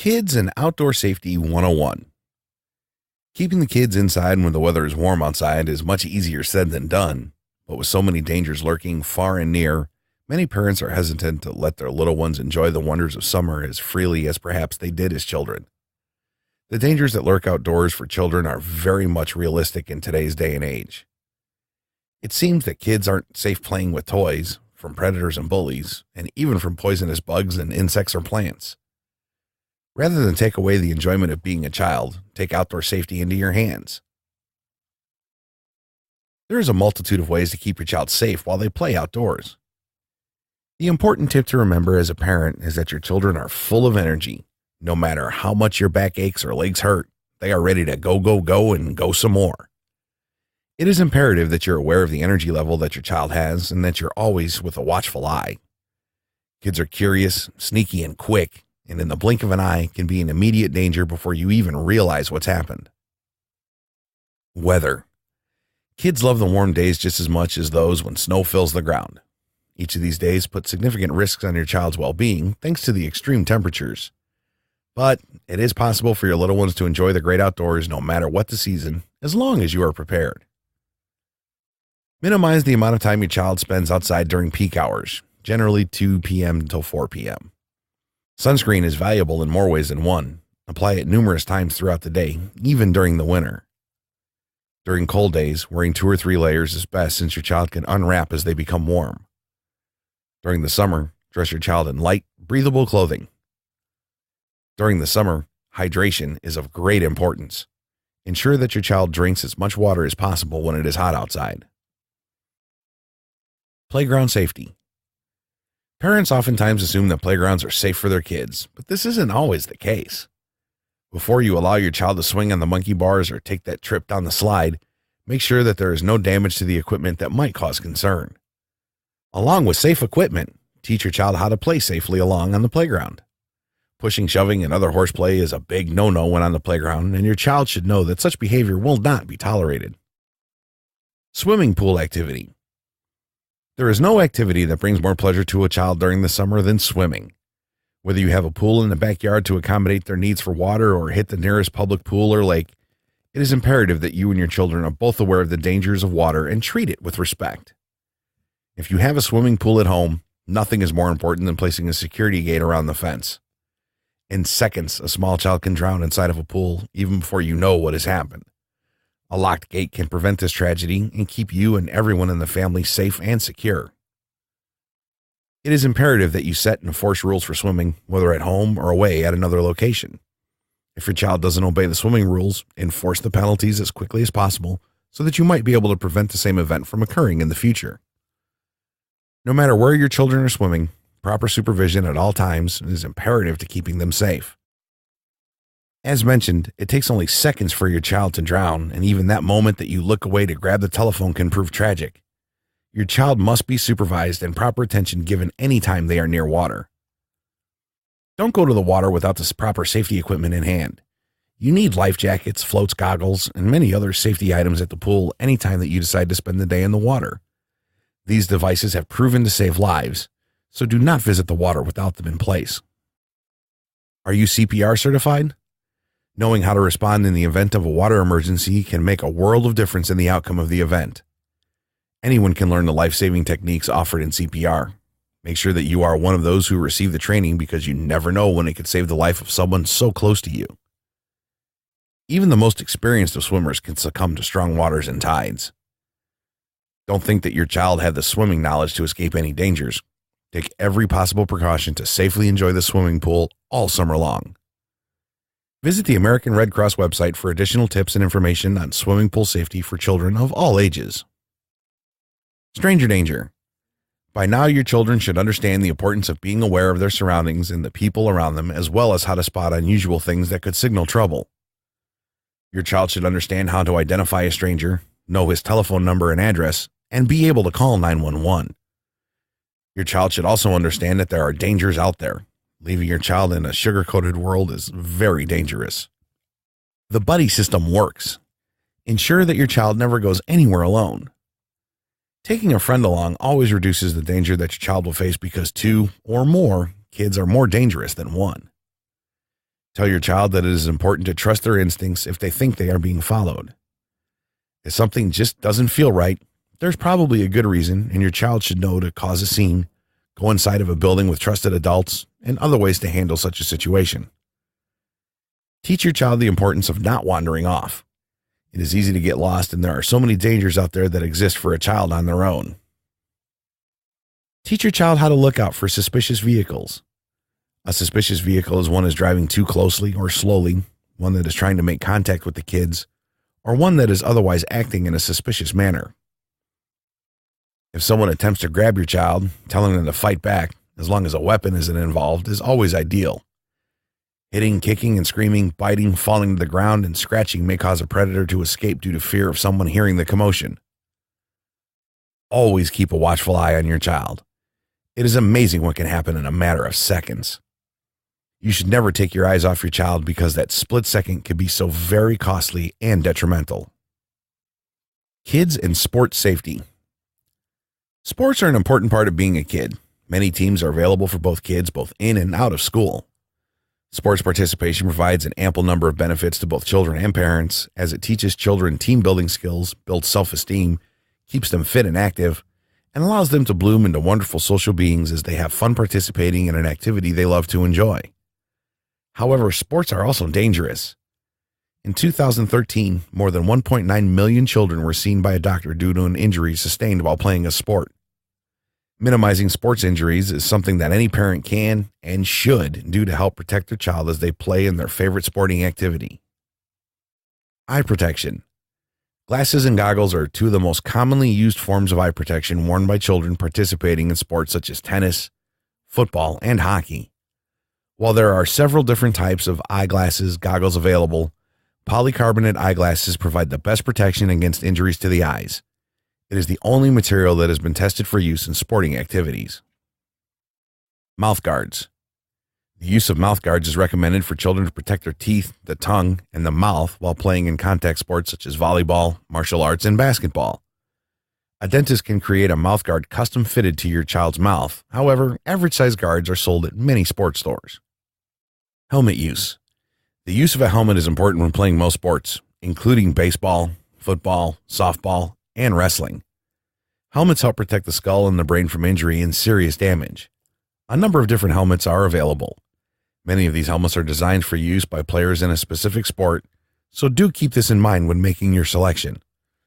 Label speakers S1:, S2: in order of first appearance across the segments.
S1: Kids and Outdoor Safety 101. Keeping the kids inside when the weather is warm outside is much easier said than done, but with so many dangers lurking far and near, many parents are hesitant to let their little ones enjoy the wonders of summer as freely as perhaps they did as children. The dangers that lurk outdoors for children are very much realistic in today's day and age. It seems that kids aren't safe playing with toys, from predators and bullies, and even from poisonous bugs and insects or plants. Rather than take away the enjoyment of being a child, take outdoor safety into your hands. There is a multitude of ways to keep your child safe while they play outdoors. The important tip to remember as a parent is that your children are full of energy. No matter how much your back aches or legs hurt, they are ready to go, and go some more. It is imperative that you're aware of the energy level that your child has and that you're always with a watchful eye. Kids are curious, sneaky, and quick, and in the blink of an eye can be in immediate danger before you even realize what's happened. Weather. Kids love the warm days just as much as those when snow fills the ground. Each of these days puts significant risks on your child's well-being thanks to the extreme temperatures. But it is possible for your little ones to enjoy the great outdoors no matter what the season, as long as you are prepared. Minimize the amount of time your child spends outside during peak hours, generally 2 p.m. until 4 p.m. Sunscreen is valuable in more ways than one. Apply it numerous times throughout the day, even during the winter. During cold days, wearing 2 or 3 layers is best since your child can unwrap as they become warm. During the summer, dress your child in light, breathable clothing. During the summer, hydration is of great importance. Ensure that your child drinks as much water as possible when it is hot outside. Playground safety. Parents oftentimes assume that playgrounds are safe for their kids, but this isn't always the case. Before you allow your child to swing on the monkey bars or take that trip down the slide, make sure that there is no damage to the equipment that might cause concern. Along with safe equipment, teach your child how to play safely along on the playground. Pushing, shoving, and other horseplay is a big no-no when on the playground, and your child should know that such behavior will not be tolerated. Swimming pool activity. There is no activity that brings more pleasure to a child during the summer than swimming. Whether you have a pool in the backyard to accommodate their needs for water or hit the nearest public pool or lake, it is imperative that you and your children are both aware of the dangers of water and treat it with respect. If you have a swimming pool at home, nothing is more important than placing a security gate around the fence. In seconds, a small child can drown inside of a pool even before you know what has happened. A locked gate can prevent this tragedy and keep you and everyone in the family safe and secure. It is imperative that you set and enforce rules for swimming, whether at home or away at another location. If your child doesn't obey the swimming rules, enforce the penalties as quickly as possible so that you might be able to prevent the same event from occurring in the future. No matter where your children are swimming, proper supervision at all times is imperative to keeping them safe. As mentioned, it takes only seconds for your child to drown, and even that moment that you look away to grab the telephone can prove tragic. Your child must be supervised and proper attention given any time they are near water. Don't go to the water without the proper safety equipment in hand. You need life jackets, floats, goggles, and many other safety items at the pool anytime that you decide to spend the day in the water. These devices have proven to save lives, so do not visit the water without them in place. Are you CPR certified? Knowing how to respond in the event of a water emergency can make a world of difference in the outcome of the event. Anyone can learn the life-saving techniques offered in CPR. Make sure that you are one of those who receive the training because you never know when it could save the life of someone so close to you. Even the most experienced of swimmers can succumb to strong waters and tides. Don't think that your child had the swimming knowledge to escape any dangers. Take every possible precaution to safely enjoy the swimming pool all summer long. Visit the American Red Cross website for additional tips and information on swimming pool safety for children of all ages. Stranger danger. By now, your children should understand the importance of being aware of their surroundings and the people around them, as well as how to spot unusual things that could signal trouble. Your child should understand how to identify a stranger, know his telephone number and address, and be able to call 911. Your child should also understand that there are dangers out there. Leaving your child in a sugar-coated world is very dangerous. The buddy system works. Ensure that your child never goes anywhere alone. Taking a friend along always reduces the danger that your child will face because 2 or more kids are more dangerous than 1. Tell your child that it is important to trust their instincts if they think they are being followed. If something just doesn't feel right, there's probably a good reason, and your child should know to cause a scene, go inside of a building with trusted adults, and other ways to handle such a situation. Teach your child the importance of not wandering off. It is easy to get lost, and there are so many dangers out there that exist for a child on their own. Teach your child how to look out for suspicious vehicles. A suspicious vehicle is one that is driving too closely or slowly, one that is trying to make contact with the kids, or one that is otherwise acting in a suspicious manner. If someone attempts to grab your child, telling them to fight back, as long as a weapon isn't involved, is always ideal. Hitting, kicking, and screaming, biting, falling to the ground, and scratching may cause a predator to escape due to fear of someone hearing the commotion. Always keep a watchful eye on your child. It is amazing what can happen in a matter of seconds. You should never take your eyes off your child because that split second can be so very costly and detrimental. Kids and sports safety. Sports are an important part of being a kid. Many teams are available for both kids, both in and out of school. Sports participation provides an ample number of benefits to both children and parents, as it teaches children team-building skills, builds self-esteem, keeps them fit and active, and allows them to bloom into wonderful social beings as they have fun participating in an activity they love to enjoy. However, sports are also dangerous. In 2013, more than 1.9 million children were seen by a doctor due to an injury sustained while playing a sport. Minimizing sports injuries is something that any parent can and should do to help protect their child as they play in their favorite sporting activity. Eye protection. Glasses and goggles are two of the most commonly used forms of eye protection worn by children participating in sports such as tennis, football, and hockey. While there are several different types of eyeglasses goggles available, polycarbonate eyeglasses provide the best protection against injuries to the eyes. It is the only material that has been tested for use in sporting activities. Mouth guards. The use of mouth guards is recommended for children to protect their teeth, the tongue, and the mouth while playing in contact sports such as volleyball, martial arts, and basketball. A dentist can create a mouth guard custom fitted to your child's mouth. However, average size guards are sold at many sports stores. Helmet use. The use of a helmet is important when playing most sports, including baseball, football, softball, and wrestling. Helmets help protect the skull and the brain from injury and serious damage. A number of different helmets are available. Many of these helmets are designed for use by players in a specific sport, so do keep this in mind when making your selection.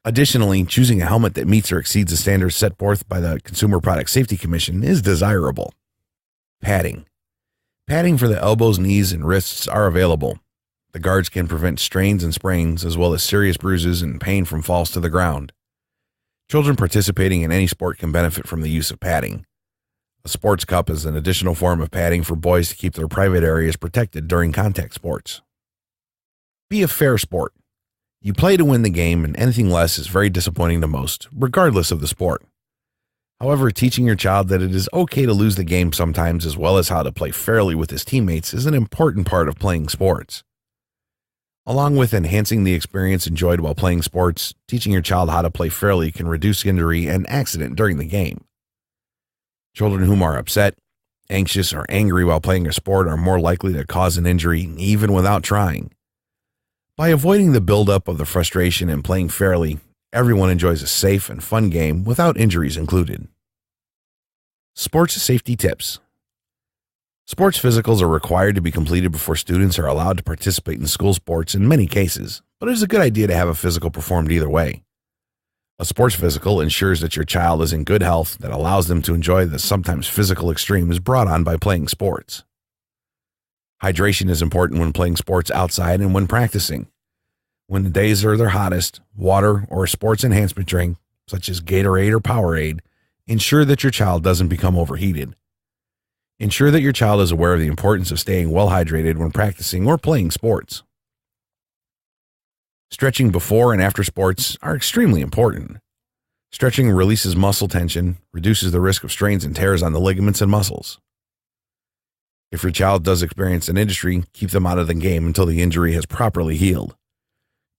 S1: Additionally, choosing a helmet that meets or exceeds the standards set forth by the Consumer Product Safety Commission is desirable. Padding. Padding for the elbows, knees, and wrists are available. The guards can prevent strains and sprains, as well as serious bruises and pain from falls to the ground. Children participating in any sport can benefit from the use of padding. A sports cup is an additional form of padding for boys to keep their private areas protected during contact sports. Be a fair sport. You play to win the game, and anything less is very disappointing to most, regardless of the sport. However, teaching your child that it is okay to lose the game sometimes, as well as how to play fairly with his teammates, is an important part of playing sports. Along with enhancing the experience enjoyed while playing sports, teaching your child how to play fairly can reduce injury and accident during the game. Children who are upset, anxious, or angry while playing a sport are more likely to cause an injury even without trying. By avoiding the buildup of the frustration and playing fairly, everyone enjoys a safe and fun game without injuries included. Sports safety tips. Sports physicals are required to be completed before students are allowed to participate in school sports in many cases, but it is a good idea to have a physical performed either way. A sports physical ensures that your child is in good health that allows them to enjoy the sometimes physical extremes brought on by playing sports. Hydration is important when playing sports outside and when practicing. When the days are their hottest, water or a sports enhancement drink, such as Gatorade or Powerade, ensure that your child doesn't become overheated. Ensure that your child is aware of the importance of staying well hydrated when practicing or playing sports. Stretching before and after sports are extremely important. Stretching releases muscle tension, reduces the risk of strains and tears on the ligaments and muscles. If your child does experience an injury, keep them out of the game until the injury has properly healed.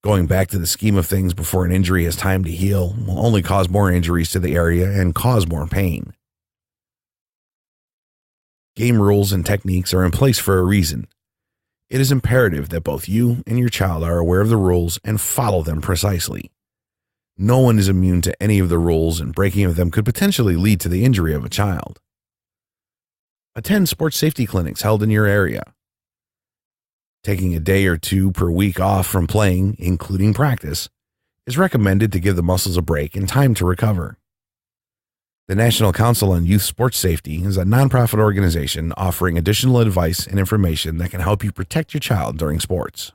S1: Going back to the scheme of things before an injury has time to heal will only cause more injuries to the area and cause more pain. Game rules and techniques are in place for a reason. It is imperative that both you and your child are aware of the rules and follow them precisely. No one is immune to any of the rules, and breaking of them could potentially lead to the injury of a child. Attend sports safety clinics held in your area. Taking a day or two per week off from playing, including practice, is recommended to give the muscles a break and time to recover. The National Council on Youth Sports Safety is a nonprofit organization offering additional advice and information that can help you protect your child during sports.